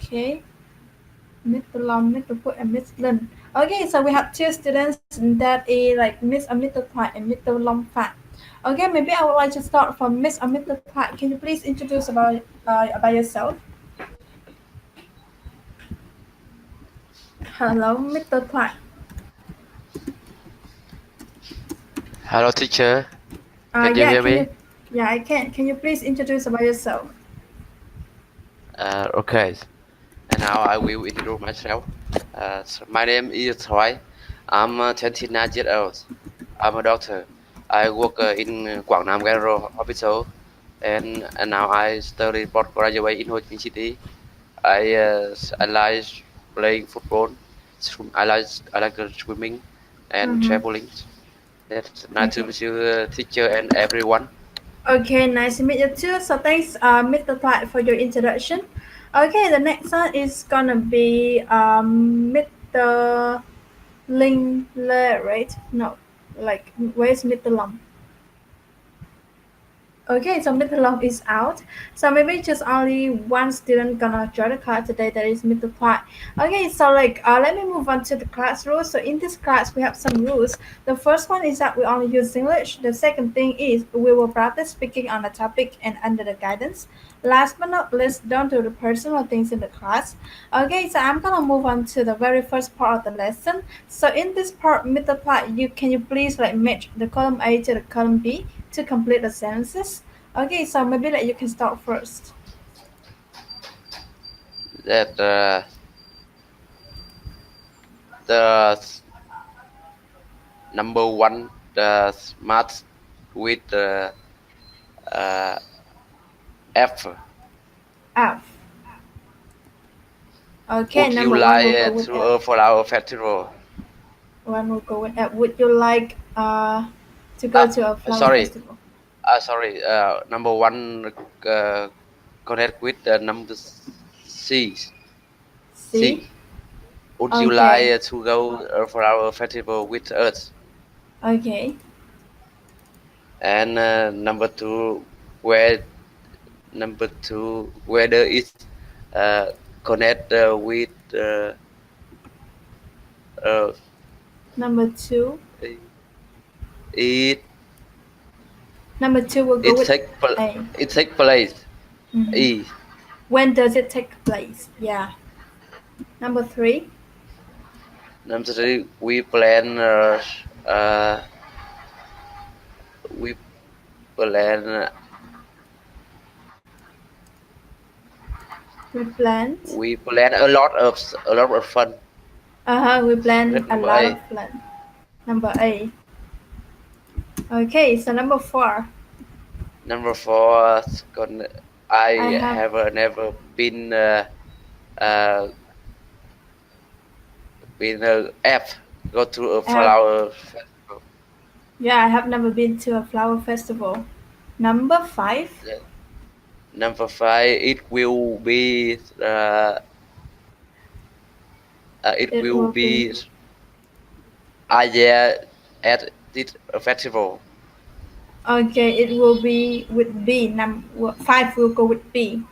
Okay. Mr. Long, Mr. Put, and Miss Lin. Okay, so we have two students that is like Miss Amita Phat and Mr. Long Phat. Okay, maybe I would like to start from Miss Amita Phat. Can you please introduce about yourself? Hello, Mr. Phat. Hello, teacher. Can you Yeah, hear can you? me? Yeah, I can. Can you please introduce about yourself? Okay. And now I will introduce myself. My name is Thoại. I'm 29 years old. I'm a doctor. I work in Quảng Nam General Hospital, and now I study postgraduate in Ho Chi Minh City. I like playing football. I like swimming and Mm-hmm. traveling. That's nice to Okay. meet you, teacher and everyone. Okay, nice to meet you too. So thanks, Mr. Phat, for your introduction. Okay, the next one is gonna be Mr. Ling Le, right? No, like where's Mr. Long? Okay, so Mr. Long is out. So maybe just only one student gonna join the class today. That is Mr. Phat. Okay, so let me move on to the class rules. So in this class we have some rules. The first one is that we only use English. The second thing is we will practice speaking on the topic and under the guidance. Last but not least, don't do the personal things in the class. Okay, so I'm gonna move on to the very first part of the lesson. So in this part, Mr. Phat, you please like match the column A to the column B to complete the sentences. Okay, so maybe like you can start first. That the number one, the math with uh, F. F. Okay, Would you number one will like go with to F. for our festival? One will go with F. Would you like to go to a flower Sorry, festival? sorry. Number one connect with number C. C. C. Would you Okay. like to go for our festival with us? Okay. And number two, where number two, whether it's connect with uh, Number two. it Number two will go it with take A. it take place. Mm-hmm. E. When does it take place? Yeah. Number three. Number three, we plan uh, we plan We planned. we plan a lot of fun. We planned That a number lot A. of fun. Number A. Okay, so number four. Number four, I I have have never uh, been F go to a F. flower festival. Yeah, I have never been to a flower festival. Number five. Yeah. Number five, it It will will be be idea at this festival. okay. It will be with B. Five will go with B.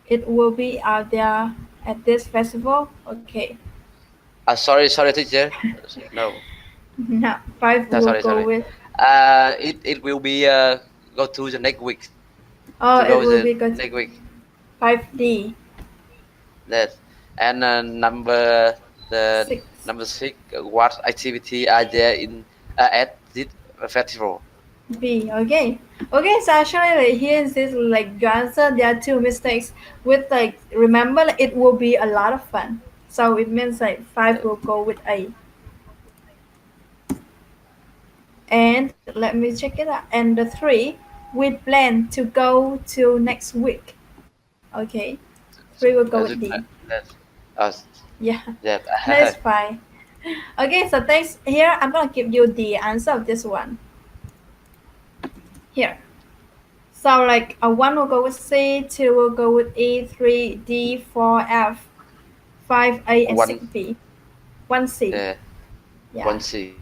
It will be out there at this festival. Okay. Sorry, teacher. No, No, five no, will sorry, go sorry. with. It will be go to the next week. Oh, To it go will the be good. next week. 5D. That and the Six. number six. What activity are there in at this festival? B. Okay. Okay. So actually, like, here is this like your answer. There are two mistakes. With like remember, like, it will be a lot of fun. So it means like five Uh, will go with A. And let me check it out. And the three, we plan to go to next week. Okay. Three will go with D. That uh, Yeah. that That's fine. Okay. So thanks. Here I'm gonna give you the answer of this one. Here. So like a one will go with C, two will go with E, three D, four F, five A, and six one B. One C. uh, Yeah. one C,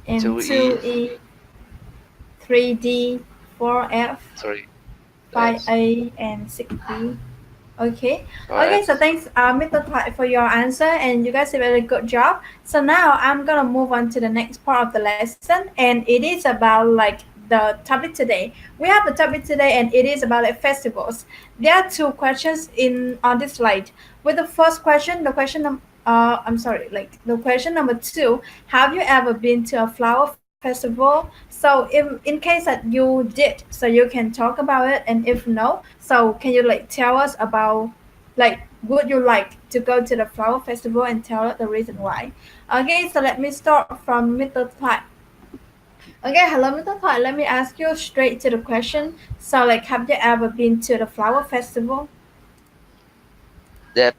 And two two E, E, three D, four F, three. five A, and six B. Okay. Okay, so Correct. thanks, Mr. Thoại, for your answer, and you guys did a very good job. So now I'm gonna move on to the next part of the lesson, and it is about like the topic today. We have the topic today, and it is about like festivals. There are two questions in on this slide. With the first question, I'm sorry, like the question number two: have you ever been to a flower festival? So, in case that you did, so you can talk about it, and if no, so can you like tell us about like would you like to go to the flower festival and tell us the reason why? Okay, so let me start from Mr. Thoại. Okay, hello Mr. Thoại. Let me ask you straight to the question. So, like, have you ever been to the flower festival? That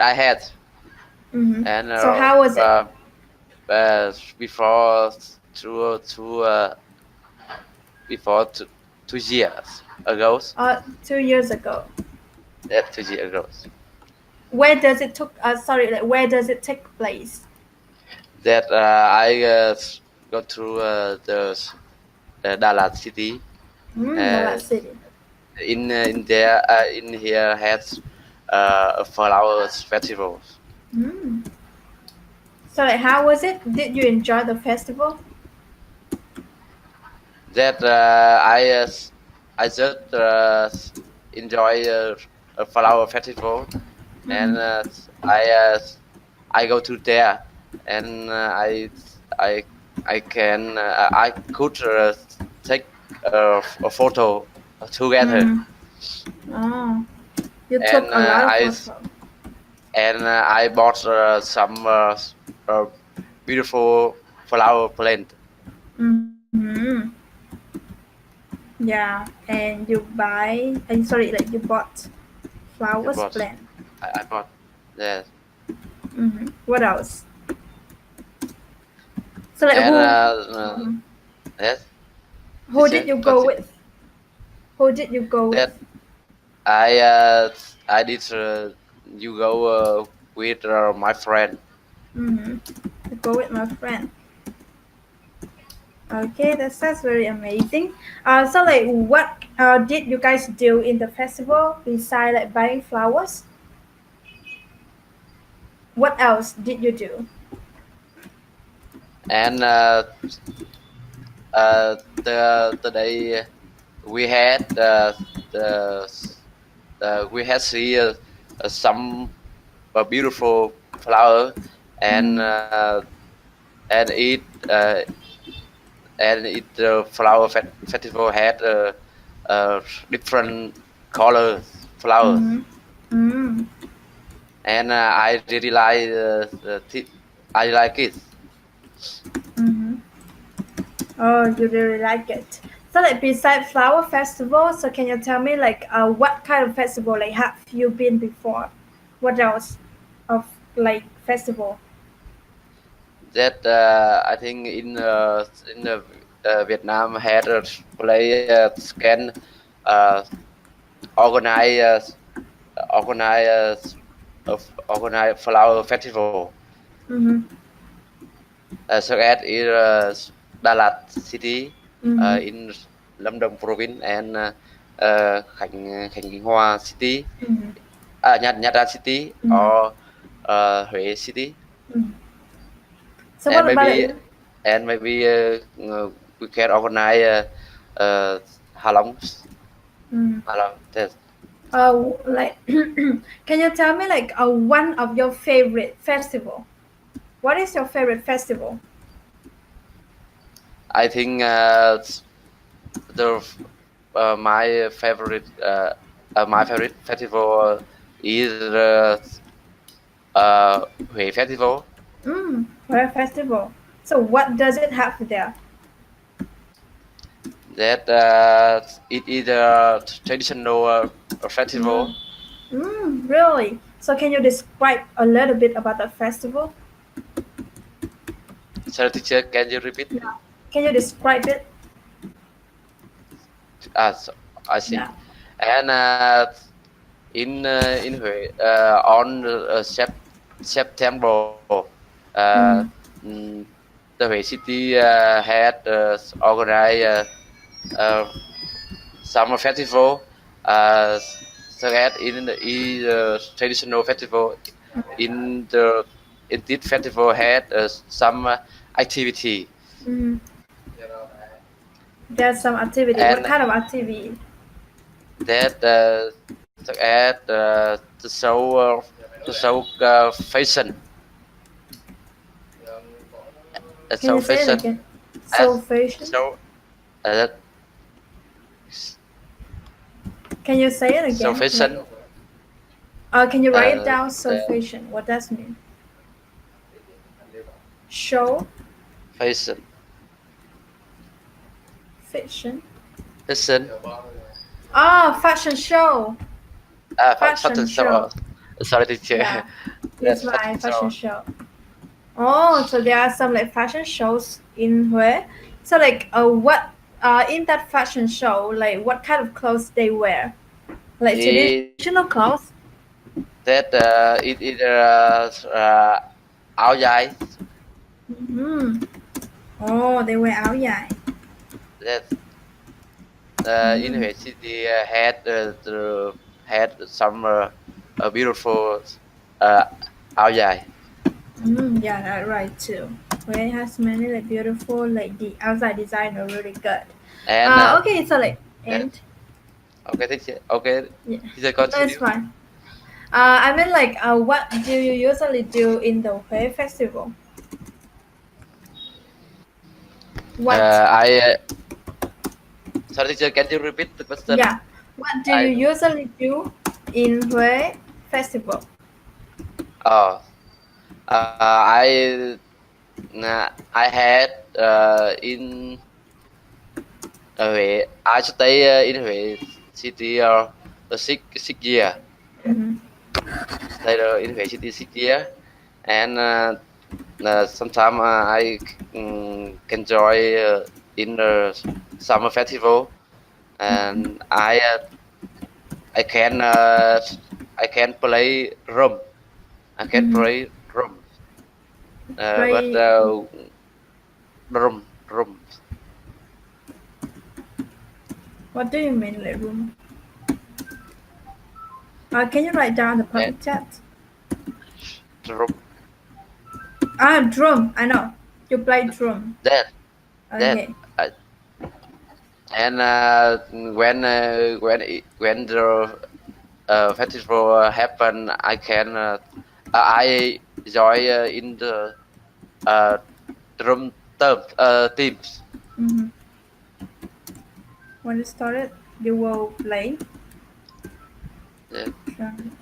I had, Mm-hmm. and So, how was it? before before 2 years ago. 2 years ago. That 2 years ago. Where does it took? Sorry, like where does it take place? That I go to the Dallas city. Uh, Dallas City. in there in here has a flowers festival. Mm. So, like, how was it? Did you enjoy the festival? That I just enjoy a flower festival, and Mm-hmm. I uh, I go to there, and I I can I could take a photo together, Mm-hmm. Oh, you and took a lot of photos. I bought some uh, beautiful flower plant. Mm-hmm. Yeah, and you buy. I'm sorry, like you bought I flowers bought plant. I bought that, Mm-hmm. What else? So, like, and mhm. yes, Who teacher, did you go continue. with? Who did you go with? That I uh, I did you go with my friend. Mm-hmm. To go with my friend. Okay, that's very amazing. So like, what did you guys do in the festival besides like buying flowers? What else did you do? And the day we had the we had see some beautiful flower, and Mm-hmm. uh, and it uh, and it flower festival had different colors flowers, Mm-hmm. Mm-hmm. and I really like I like it. Mm-hmm. Oh, you really like it. So like beside flower festival, so can you tell me like what kind of festival like have you been before? What else of like festival? That I think in Vietnam had a play can uh, organize organize organize flower festival Mm-hmm. such as in Đà Lạt city, Mm-hmm. in Lâm Đồng province, and Khánh Khánh Hòa city, Mm-hmm. Nha Trang city, Mm-hmm. or Huế city, Mm-hmm. So and what about maybe it? we can organize uh, Hạ Long. Mm. Hạ Long. Yes. Like, can you tell me like one of your favorite festival? What is your favorite festival? I think the my favorite festival is Huế festival. Where festival? So what does it have there? That it is a traditional Mm. festival. Really? So can you describe a little bit about the festival? Sir teacher, can you repeat? Yeah. Can you describe it? So, I see. Yeah. And in Huế on September, uh, Mm. mm, the Huế city had organized summer festival. Uh, so that in the traditional festival in this festival had some activity. Mm-hmm. There's some activity. What And kind of activity? that so at to show fashion, Can show you say it fashion again? as So fashion. show uh, Can you say it show again? Like, fashion can you write it uh, down? So fashion. What does it mean? Show fashion fashion. fashion Ah, fashion show. Fashion fashion show. show. Sorry, teacher. Yeah, it's That's my fashion fashion show. show. Oh, so there are some like fashion shows in Hue. So like, what in that fashion show, like what kind of clothes they wear? Like It, traditional clothes. that it áo dài. Hmm. Oh, they wear áo dài. That Mm. university had some beautiful uh, áo dài. Yeah, that's right too. Where it has many like beautiful like the outside design are really good. And Okay, so like that, and okay, teacher. Okay, yeah, teacher, no, it's continue. fine. I mean like what do you usually do in the Huế festival? What? I sorry, teacher. Can you repeat the question? Yeah. What do you I usually do in Huế festival? oh I had in Huế. I stay in Huế city the 6 year. Mm-hmm. Stay in Huế city 6 year, and sometimes I enjoy in the summer festival, and I can play drum. I can Mm-hmm. play drum, but Right. drum What do you mean like room? Can you write down the and public chat? drum Drum. I know. You play drum. that that Okay. uh, and when the festival happen, I can I join in the uh, drum teams. Mm-hmm. When it started, you will play. Yeah.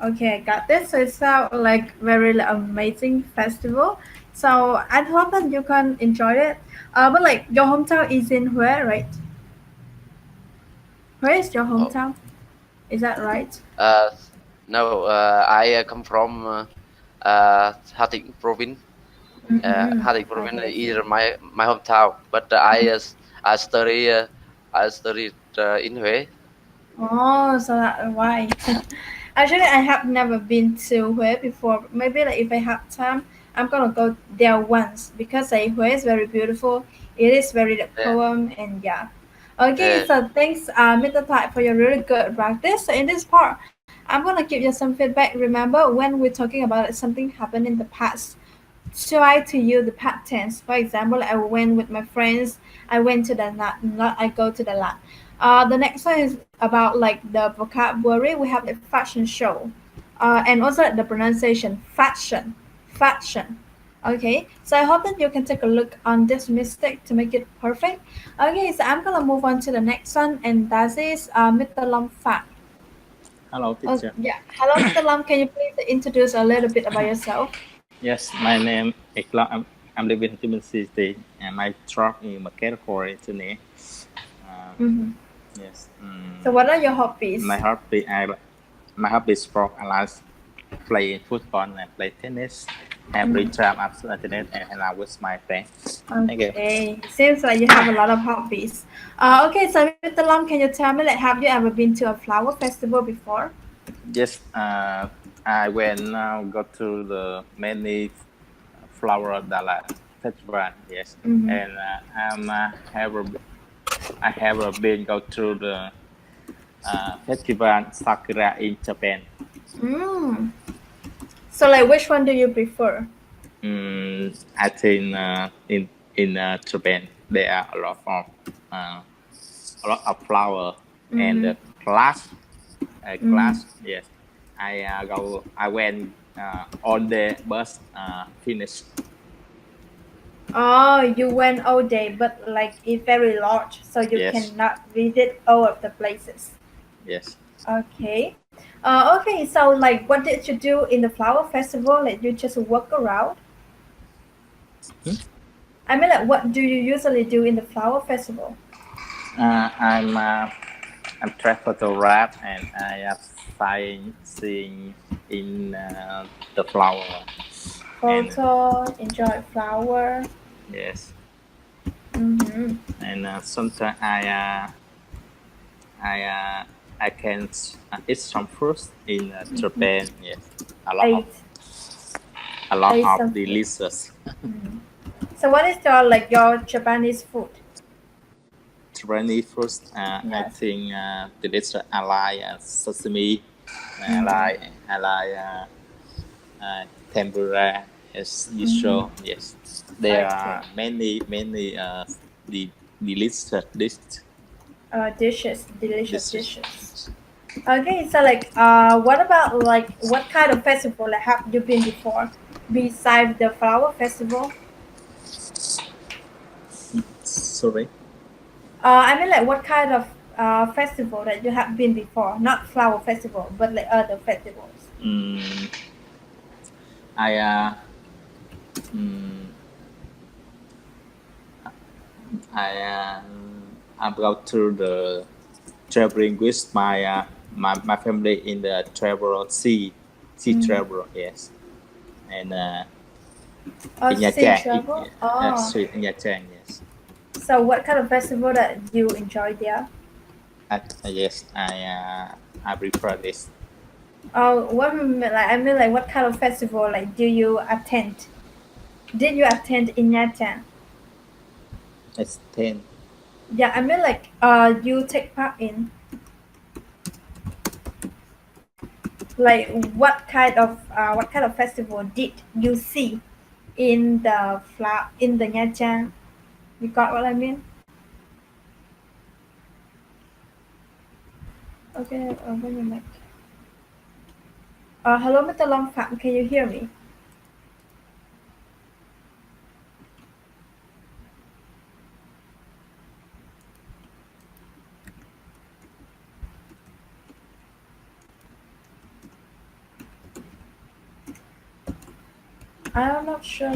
Okay, I got this. So it sounds like very like, amazing festival. So I hope that you can enjoy it. But like your hometown is in Hue, right? Where is your Oh, hometown? Is that right? uh, no, I come from Hà Tĩnh province. Mm-hmm. Hà Tĩnh province Okay, is see. my hometown, but I study I studied in Huế. Oh, so that's why. Actually, I have never been to Hue before. Maybe like if I have time, I'm gonna go there once because like Hue is very beautiful. It is very like, Yeah. poem and yeah. Okay, Yeah. so thanks, Mr. Thai, for your really good practice. So in this part, I'm gonna give you some feedback. Remember when we're talking about like, something happened in the past, try to use the past tense. For example, I went with my friends. I went to the lot. Not I go to the lot. The next one is about like the vocabulary. We have the fashion show, and also the pronunciation fashion, fashion. Okay, so I hope that you can take a look on this mistake to make it perfect. Okay, so I'm gonna move on to the next one, and that is Mr. Lam Fat. Hello, teacher. Yeah, hello, Mr. Lam. Can you please introduce a little bit about yourself? Yes, my name is Clark. I'm living in Timon City, and my job is mechanical engineer. Mm-hmm. Yes. So what are your hobbies? My hobby is sport. I like playing football and play tennis. Every time after internet and I with my friends. Thank you. Okay, seems like you have a lot of hobbies. Okay, so Mr. Lam, can you tell me, like, have you ever been to a flower festival before? Yes. I went go to the many flower Dalat festival. Yes, Mm-hmm. and I have been go to the festival Sakura in Japan. So like which one do you prefer? I think in Japan there are a lot of flower and the class. Yes, I went on the bus finished. Oh, you went all day, but like it's very large, so you Yes. cannot visit all of the places. Yes. Okay. Okay, so like what did you do in the flower festival? Like you just walk around? I mean like what do you usually do in the flower festival? I'm track photograph and I seeing in the flower. Photo, enjoy flower. Yes. Mm-hmm. And sometimes I can eat some fruits in Japan. Yes, a lot Eight. Eight of something. delicious. So what is your Japanese food? Japanese fruits. I Yes. think delicious. I like sesame. I like tempura as usual. Yes, there are many delicious dishes. Delicious dishes. Okay, so like, what about like what kind of festival like, have you been before besides the flower festival? Sorry. I mean like what kind of festival that you have been before? Not flower festival, but like other festivals. I I'm about to the traveling with my family in the travel sea travel. Yes, and in Sea Nha Trang. travel. Oh, Street in Nha Trang. Yes. so what kind of festival that you enjoy there? Yes, I prefer this. Oh, I mean like what kind of festival like do you attend? Did you attend in Natan? It's 10. Yeah, I mean like you take part in like what kind of festival did you see in the Natan? You got what I mean? Okay, open your mic. Hello, Mr. Long Phạm, can you hear me? I'm not sure,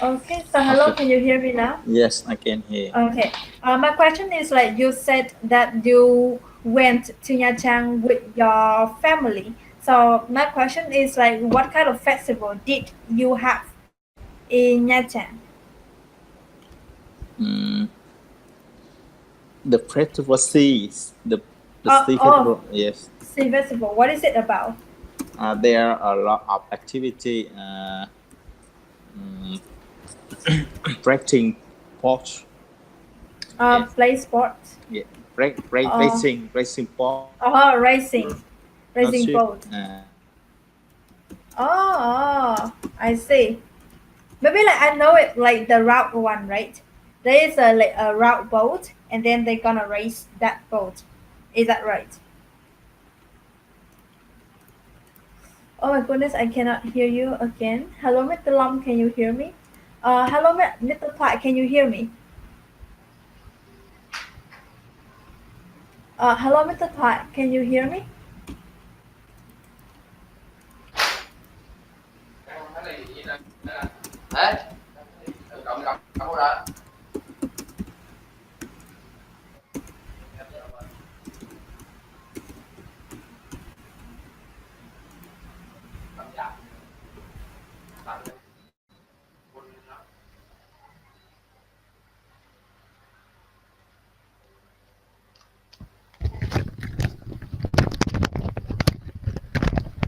okay, so hello, Okay. can you hear me now? Yes, I can hear. Okay, my question is like you said that you went to Nha Trang with your family. So my question is like what kind of festival did you have in Nha Trang? The festival seas, the sea Oh, festival. Yes. Sea Festival. What is it about? There are a lot of activity. Breaking porch. Yes. Play sports. Yeah. Racing porch. Oh, racing Ship. boat. I see. Maybe like I know it like the route one, right? There is a route boat, and then they're gonna race that boat. Is that right? Oh my goodness, I cannot hear you again. Hello, Mr. Long, can you hear me? Hello, Mr. Platt, can you hear me? Hello, Mr. Platt, can you hear me?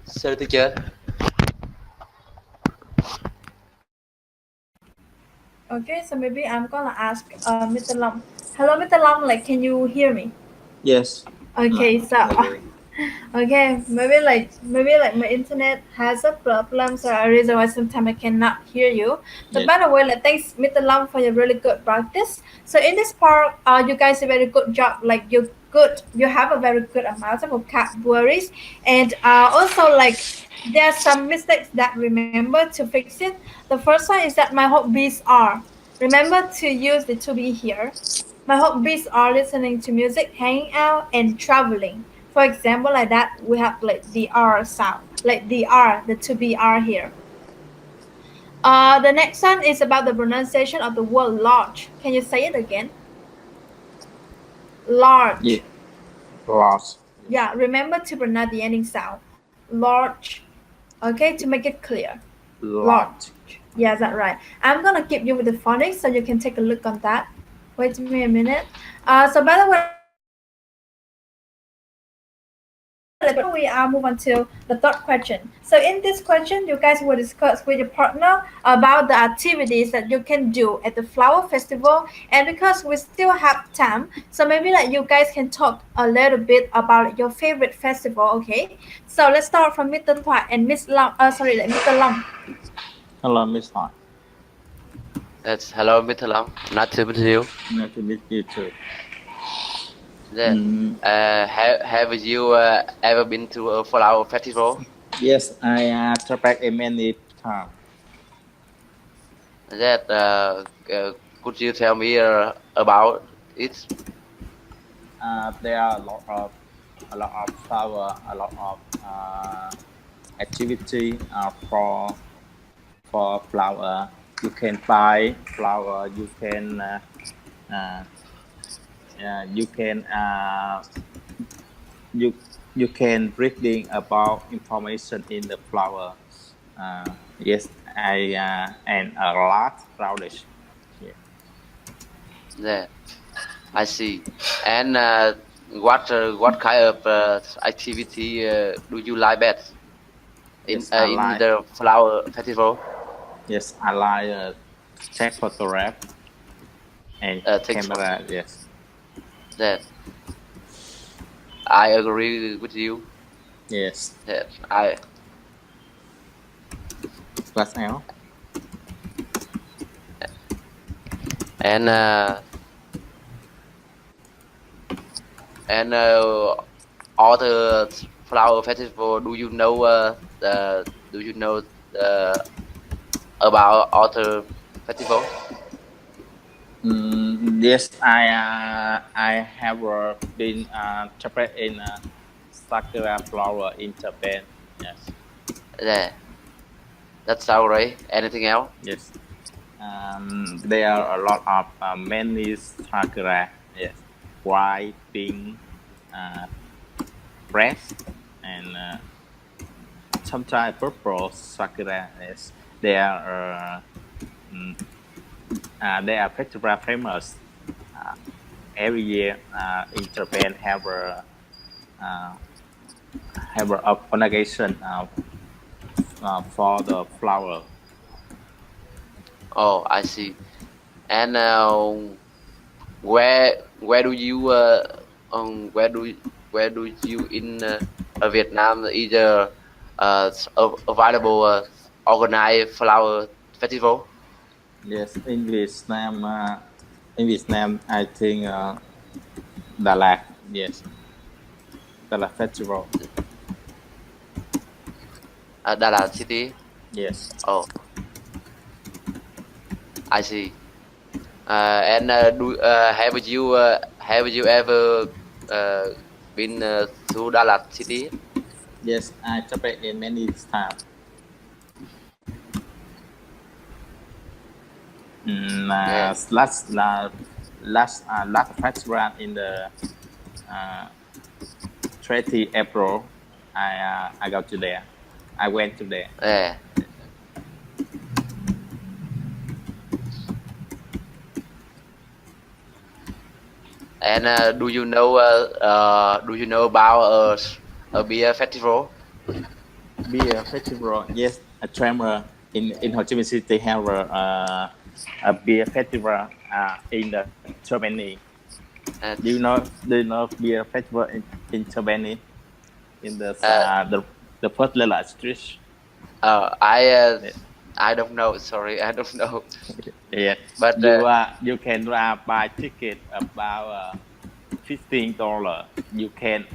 Sorry, teacher. Okay, so maybe I'm gonna ask Mr. Lam. Hello, Mr. Lam. Like, can you hear me? Yes. Okay, so Maybe. okay, maybe like my internet has a problem, so a reason why sometimes I cannot hear you. So Yes. by the way, like thanks Mr. Lam for your really good practice. So in this part, you guys did a very good job. Like you have a very good amount of vocabularies, and also like there are some mistakes that remember to fix it. The first one is that my hobbies are remember to use the to be here. My hobbies are listening to music, hanging out, and traveling. For example, like that, we have like the R sound, like the R, the to be R here. The next one is about the pronunciation of the word large. Can you say it again? Yeah. Large. Lost. Yes. Yeah, remember to pronounce the ending sound. Large. Okay, to make it clear. Large. Lot. Yeah, that's right. I'm gonna keep you with the phonics so you can take a look on that. Wait me a minute. So by the way, let me move on to the third question. So in this question, you guys will discuss with your partner about the activities that you can do at the flower festival. And because we still have time, so maybe like you guys can talk a little bit about your favorite festival. Okay. So let's start from Mr. Thua and Miss Lam. Sorry, like Mr. Lam. Hello, Miss Hart. That's hello, Mr. Lam. Nice to meet you. Nice to meet you too. That, have you ever been to a flower festival? Yes, I traveled a many times. That could you tell me about it? There are a lot of flower, a lot of activity for flower. You can buy flower. Uh, you can you you can reading about information in the flower. Yes, I and a lot crowdish. Yeah. That I see. And what kind of activity do you like best Yes, I in like. the flower festival? Yes, I like check photograph and Take camera. Yes. that I agree with you. Yes. That I What else? and uh, and all the flower festival. Do you know uh, about other festival? Yes, I have been traveled in sakura flower in Japan. Yes. Yeah, that's all right. Anything else? Yes. There are a lot of many sakura. Yes. White, pink, uh, red, and sometimes purple sakura. Yes. Mm, they are particularly famous. Uh, every year in Japan uh, have a conjugation for the flower. Oh, I see. And where do you where do you in Vietnam either available organize flower festival? Yes, in Vietnam, I think Đà Lạt. Yes, Đà Lạt Festival. Đà Lạt City. Yes. Oh, I see. And have you ever uh, been to Đà Lạt City? Yes, I traveled in many times. Yeah. Last festival in the uh, 30 April, I go to there. I went to there. Yeah. And do you know about a beer festival? Beer festival. Yes, I travel in Ho Chi Minh City have a beer festival in the Germany. And Do you know beer festival in Germany? In uh, the first letter street. uh, I uh, I don't know. Sorry, I don't know. Yeah, But you can buy ticket about $15. You can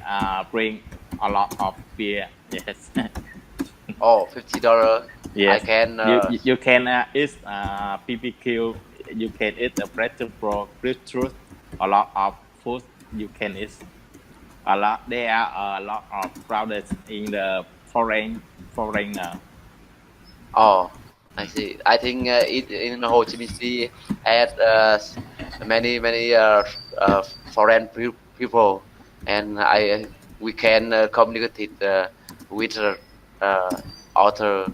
bring a lot of beer. Yes, oh, $50. I yes. can. You can eat BBQ. You can eat a vegetable, beetroot, a lot of food. You can eat a lot. There are a lot of crowded in the foreigner. Oh, I see. I think in Ho Chi Minh City had many foreign people, and I we can communicate with other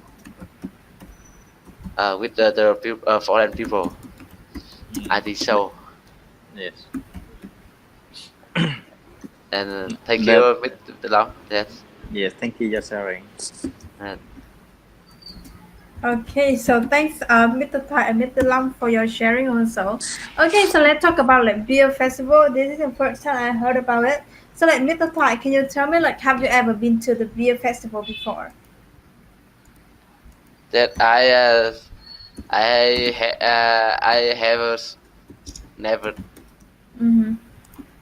with the foreign people. I think so. Yes. And thank The you, Mr. Long. Yes. Yes. Thank you for sharing. Uh, Okay, so thanks, Mr. Thai and Mr. Lam for your sharing also. Okay, so let's talk about like beer festival. This is the first time I heard about it. So like Mr. Thai, can you tell me like have you ever been to the beer festival before? that I have never. Mm-hmm.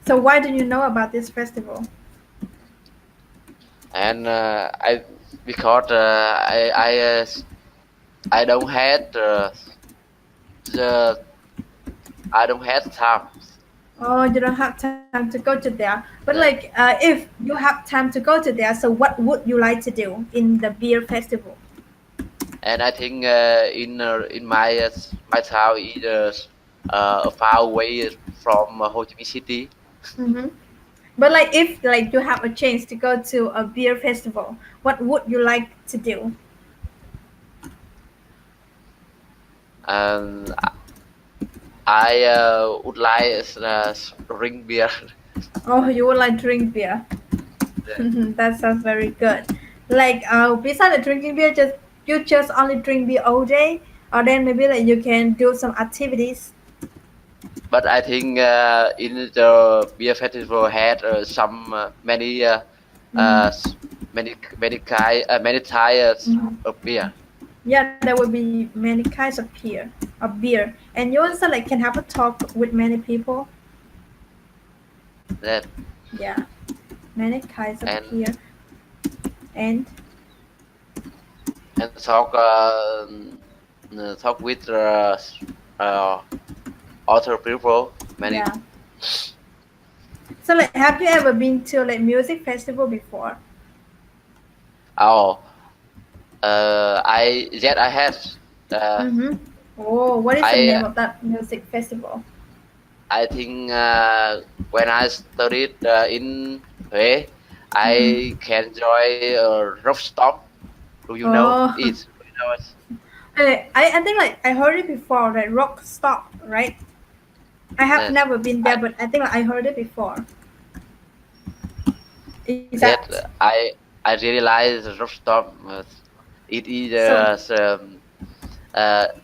So why do you know about this festival? And I because I don't had the I don't have time. Oh, you don't have time to go to there. But That, like, if you have time to go to there, so what would you like to do in the beer festival? and I think in my town is far away from Ho Chi Minh City. Mm-hmm. But like, if like you have a chance to go to a beer festival, what would you like to do? And I would like drink beer. Oh, you would like drink beer. That sounds very good. Like, besides drinking beer, just you just only drink beer all day, or then maybe like you can do some activities. But I think in the beer festival had some Mm-hmm. many types Mm-hmm. of beer. Yeah, there will be many kinds of beer, and you also like can have a talk with many people. That Yeah, many kinds of and beer, and talk with uh, other people. Many. yeah. So like, have you ever been to like music festival before? Oh, I had. Uh, Mm-hmm. Oh, what is the name I of that music festival? I think when I studied in Huế, Mm-hmm. I can enjoy rock stomp. Do you know Oh, it? Do you know it? I think like I heard it before, like rock stop, right? I have That never been there, I but I think like, I heard it before. Is that that I really like the rock stomp. It is so?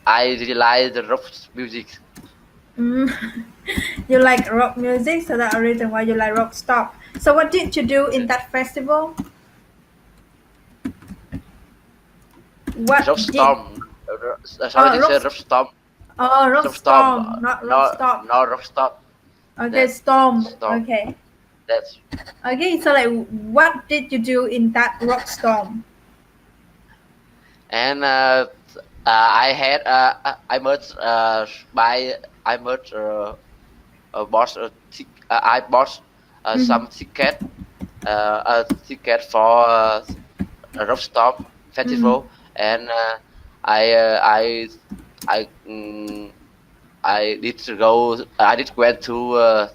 I really like the rock music. Mm, you like rock music, so that's a reason why you like rock stop. So what did you do in that festival? What Rock did stomp. Sorry, this rock? is rock stomp. Rock Rock stomp. storm, not rock No, stop. no rock stomp. Okay, That storm. stomp. Okay. That's Okay, so like, what did you do in that rock storm? and I had I must buy I must bought I bought Mm-hmm. some a ticket for a rooftop Mm-hmm. festival, and I uh, I I I did to go I did went to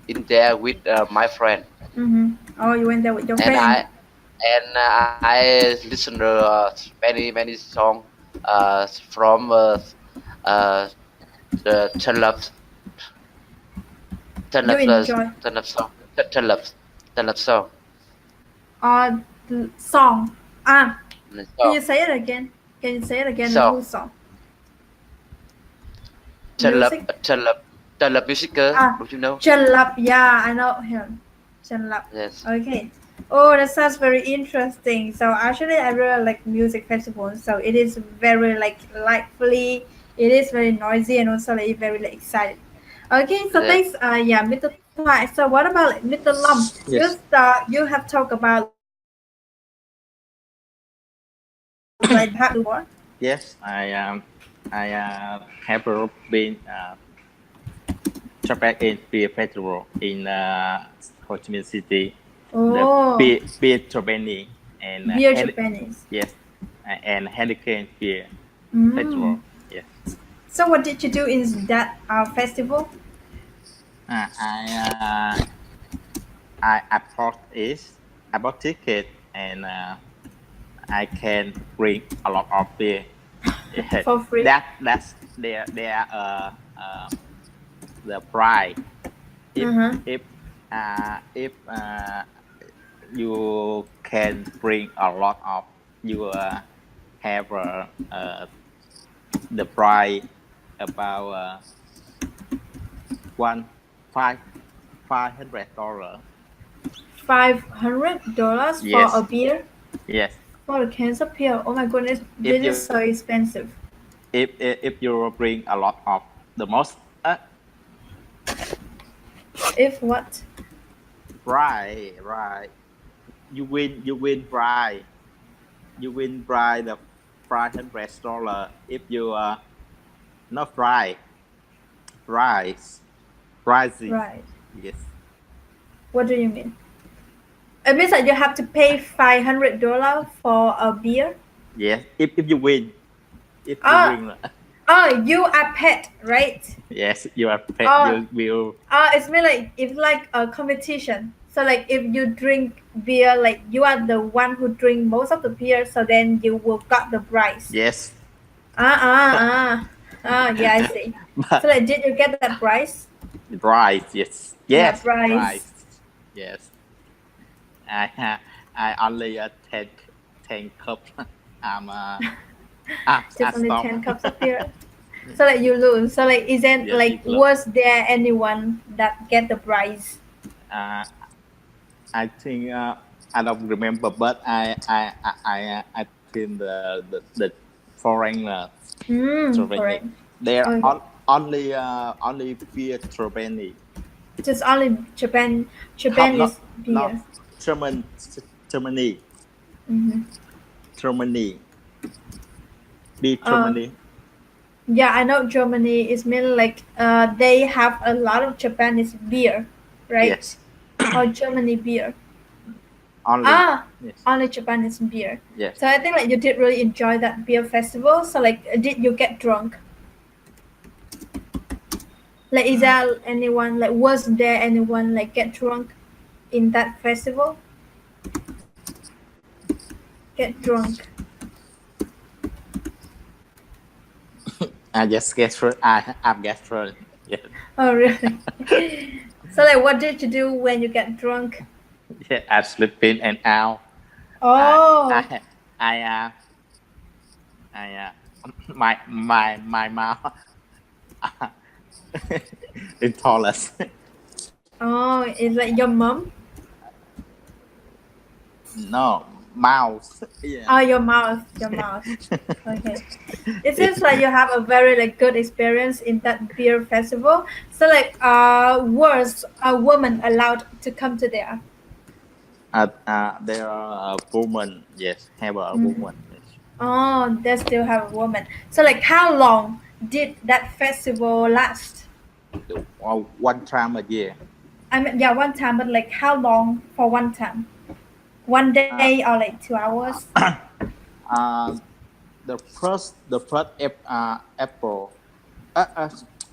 in there with my friend, Mm-hmm. Oh, you went there with your and friend. I listened to many songs from uh, the You enjoy. ten love song ten love song. Song. Can So you say it again? Can you say it again? so Whose song? music? Trần Lập musicer, Ah, don't you know? Jalap. Yeah, I know him. Jalap. Yes. Okay. Oh, that sounds very interesting. So actually, I really like music festivals. So it is very like lively. It is very noisy and also like very like excited. Okay, so Yeah. thanks. Yeah, Mr. Thai. So what about like, Mr. Lam? Yes. You have talked about like have before. Yes, I have been Japan in beer festival in Ho Chi Minh City. The Oh, beer Chobani and beer Japanese. yes, and Hurricane beer festival. Mm. Yes, So what did you do in that festival? uh, I uh, I bought ticket and I can bring a lot of beer. For free. That's there the price. If Uh-huh. if you can bring a lot of you have the price about one five $500. $500 for a Yes, beer? yes. For a cans of beer? Oh my goodness, If this is you so expensive. if you bring a lot of the most If what? right, you win prize. You win prize the $500 if you not prize pricing. Right. Yes, What do you mean? It means that you have to pay $500 for a beer? yes. If you win, if you Ah, win, oh, you are pet, right? yes, you are paid. Oh, You will it's mean like it's like a competition. So like if you drink beer, like you are the one who drink most of the beer, so then you will got the prize. yes. Ah ah ah ah. Yeah, I see. So But like, did you get that prize? right, yes, Yeah, yes, right, prize. yes. I only ten cup. I'm I Just only stop. 10 cups of beer. So like you lose. So like isn't Yes, like you look. was there anyone that get the prize? Uh, I think I don't remember, but I think the foreigner Slovenia. Correct. They're Okay. only beer Slovenia. Just only Japan. Cup Japan is not beer. German Germany Mm-hmm. Germany beer Uh, Germany. yeah, I know Germany is mainly like they have a lot of Japanese beer, right? Yes, Or Germany beer. only Ah, yes only Japanese beer. yes. So I think like you did really enjoy that beer festival. So like, did you get drunk? Like, is Mm. there anyone like was there anyone like get drunk in that festival? Get drunk. I just get through. I'm get through. Yeah, Oh really? So like, what did you do when you get drunk? yeah. I sleeping and out. I Oh, I I my mouth intolerance. oh, it's like your mom. No, mouse. Yeah. Oh, your mouth, your mouth. Okay. It It, seems like you have a very like good experience in that beer festival. So like, was a woman allowed to come to there? there are a woman. Yes, have a Mhm. woman. Yes. Oh, they still have a woman. So like, how long did that festival last? One time a year. I mean, yeah, one time, but like, how long for one time? One Uh, day or like 2 hours? uh, the first April,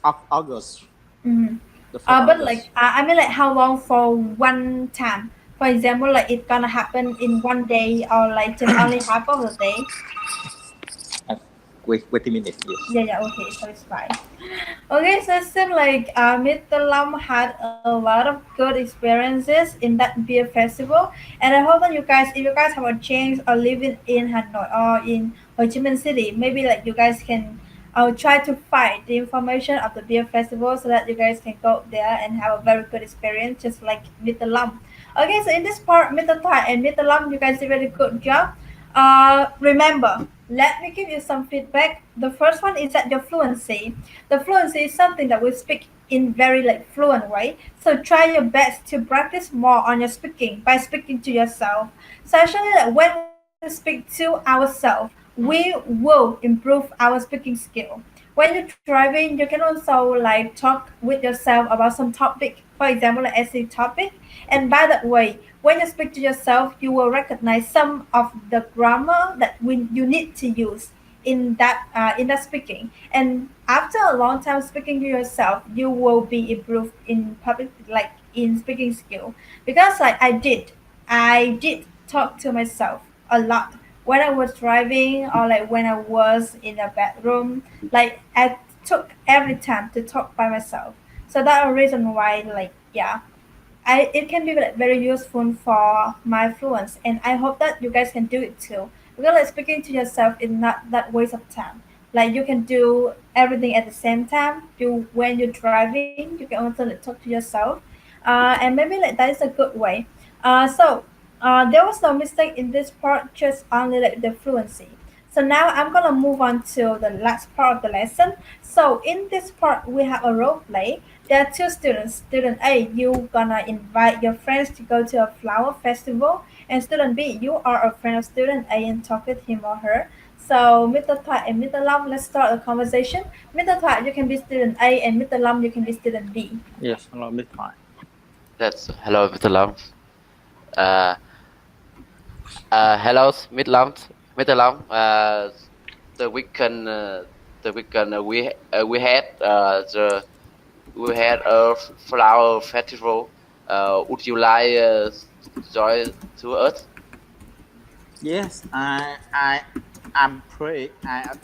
of August. Mm-hmm. The first But like, August. I mean, like, how long for one time? For example, like, it's gonna happen in one day or like just only half of the day. Uh, wait a minute. Yes. Yeah, yeah, okay, so it's fine. Okay, so it seems like Mr. Lam had a lot of good experiences in that beer festival, and I hope that you guys, if you guys have a chance or living in Hanoi or in Ho Chi Minh City, maybe like you guys can I'll try to find the information of the beer festival so that you guys can go there and have a very good experience, just like Mr. Lam. Okay, so in this part, Mr. Thai and Mr. Lam, you guys did a really good job. Remember, let me give you some feedback. The first one is that your fluency. The fluency is something that we speak in very like fluent way. So try your best to practice more on your speaking by speaking to yourself. So actually, that when we speak to ourselves, we will improve our speaking skill. When you're driving, you can also like talk with yourself about some topic, for example, like essay topic, and by that way, when you speak to yourself, you will recognize some of the grammar that you need to use in that speaking. And after a long time speaking to yourself, you will be improved in public, like in speaking skill. Because like I did talk to myself a lot when I was driving or like when I was in a bedroom. Like I took every time to talk by myself. So that's a reason why, like, yeah, it can be like very useful for my fluence, and I hope that you guys can do it too. Because like speaking to yourself is not that waste of time. Like you can do everything at the same time. You when you're driving, you can also like talk to yourself, and maybe like that is a good way. There was no mistake in this part, just only like the fluency. So now I'm gonna move on to the last part of the lesson. So in this part, we have a role play. There are two students. Student A, you gonna invite your friends to go to a flower festival, and student B, you are a friend of student A and talk with him or her. So Mr. Thoại and Mr. Long, let's start a conversation. Mr. Thoại, you can be student A, and Mr. Long, you can be student B. Yes, hello, Mr. Thai. That's hello, Mr. Long. Uh, Hello, Mr. Long. Mr. Long. The weekend, we had we had a flower festival. Would you like join to us? Yes, I'm free.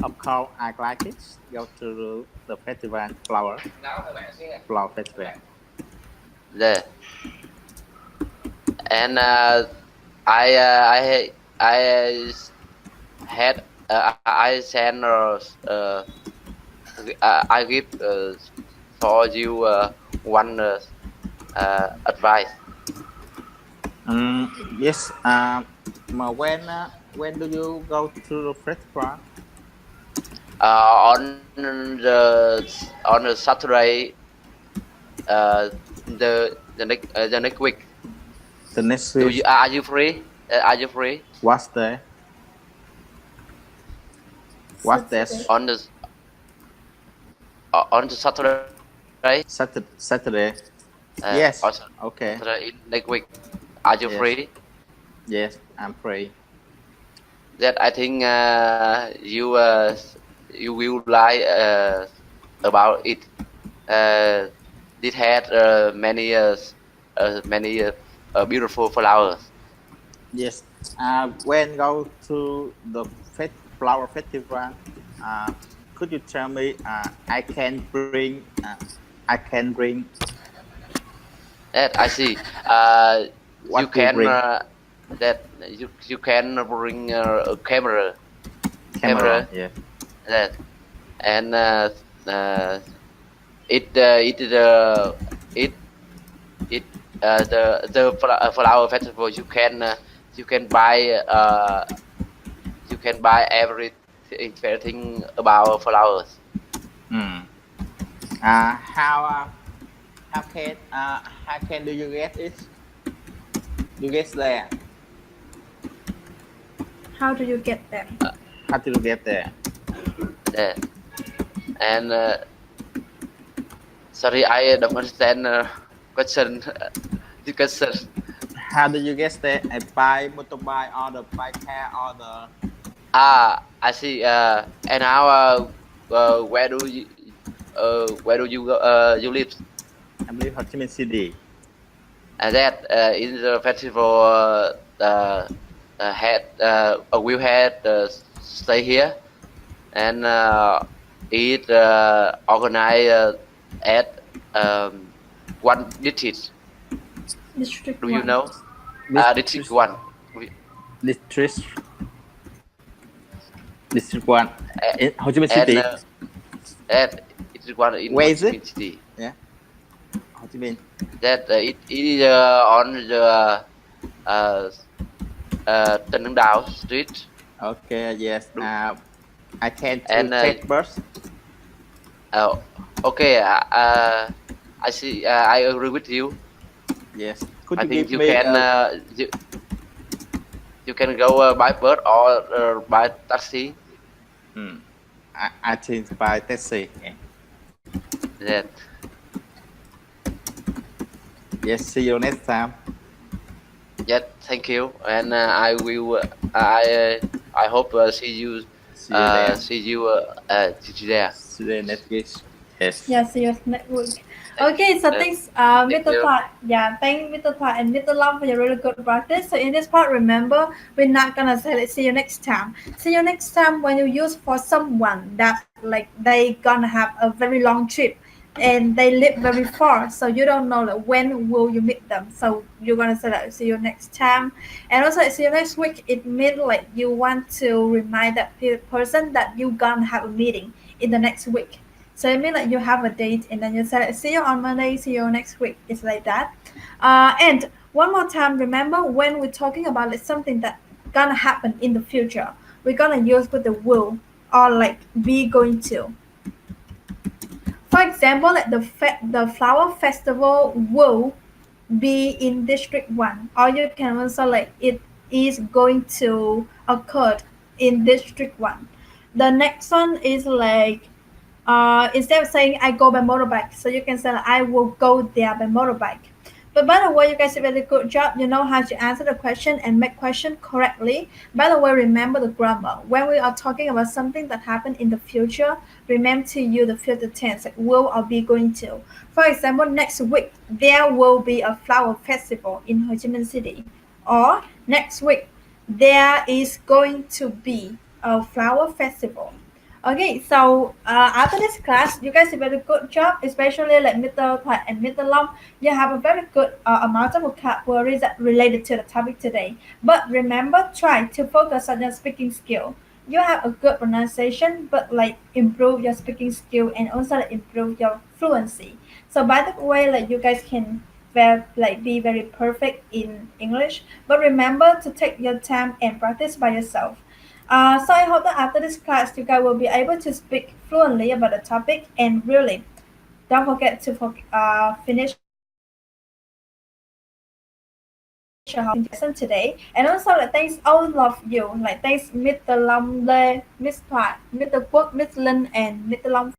Of course I like it. Go to the festival flower festival. Yeah. And I had I send I give for you one advice. Yes. When do you go to the festival? On the Saturday, the next week. The next week. Are you free? Are you free What's day? What's that? Saturday. on the Saturday? Saturday. Yes. Okay. Saturday next week. Are you Yes. free? Yes, I'm free. That I think you will like about it. It had many beautiful flowers. Yes. When go to the flower festival, could you tell me? I can bring. I can bring. That I see. What You do you can bring? that you can bring a camera. Camera. Yeah. That and it it it the flower festival you can buy everything about flowers. Hmm. How do you get it? You get there. How do you get them? How do you get there? Yeah. And sorry, I don't understand question. The question. How do you get there? By motorbike or the by car or the I see. And now where do you go? You live? I believe Ho Chi Minh City. And that in the festival had will had stay here and it organized at one district. District Do you one. know? District one. District District 1 in Ho Chi Minh And City. That it is one in Ho Where is Chi it? Minh City. Yeah. Ho Chi Minh. That it is on the Tân Hưng Đạo Street. Okay. Yes. I can to And take bus. okay, I see. I agree with you. Yes. Could I you think give you me? can you can go by bus or by taxi. I think by taxi. Yeah. That Yes. See you next time. yeah, thank you, and I will. I hope see you. See you there. See you there. See you next week. Yes. Yeah, see you next week. Okay, so thanks, Thank Mr. you. Thought. Yeah, thank Mr. Thought and Mr. Long for your really good practice. So in this part, remember, we're not gonna say like, see you next time. See you next time when you use for someone that like they gonna have a very long trip and they live very far, so you don't know like when will you meet them. So you're gonna say like see you next time, and also like, see you next week. It means like you want to remind that person that you gonna have a meeting in the next week. So it means like you have a date and then you say like, see you on Monday, see you next week. It's like that. And one more time, remember when we're talking about like something that gonna happen in the future, we're gonna use with the will or like be going to. For example, like the flower festival will be in District 1, or you can also like it is going to occur in District 1. The next one is like instead of saying I go by motorbike, so you can say like, I will go there by motorbike. But by the way, you guys did a really good job. You know how to answer the question and make question correctly. By the way, remember the grammar. When we are talking about something that happened in the future, remember to use the future tense, like will or be going to. For example, next week there will be a flower festival in Ho Chi Minh City, or next week there is going to be a flower festival. Okay, so after this class, you guys did a very good job, especially like Mr. Thoại and Mr. Long. You have a very good amount of vocabulary that related to the topic today. But remember, try to focus on your speaking skill. You have a good pronunciation, but like improve your speaking skill and also like, improve your fluency. So by the way, like you guys can be very perfect in English. But remember to take your time and practice by yourself. So I hope that after this class, you guys will be able to speak fluently about the topic and really don't forget to finish your lesson today. And also, like, thanks all of you. Like, thanks Mr. Long Lê, Miss Thoại, Mr. Quốc, Miss Linh, and Mr. Long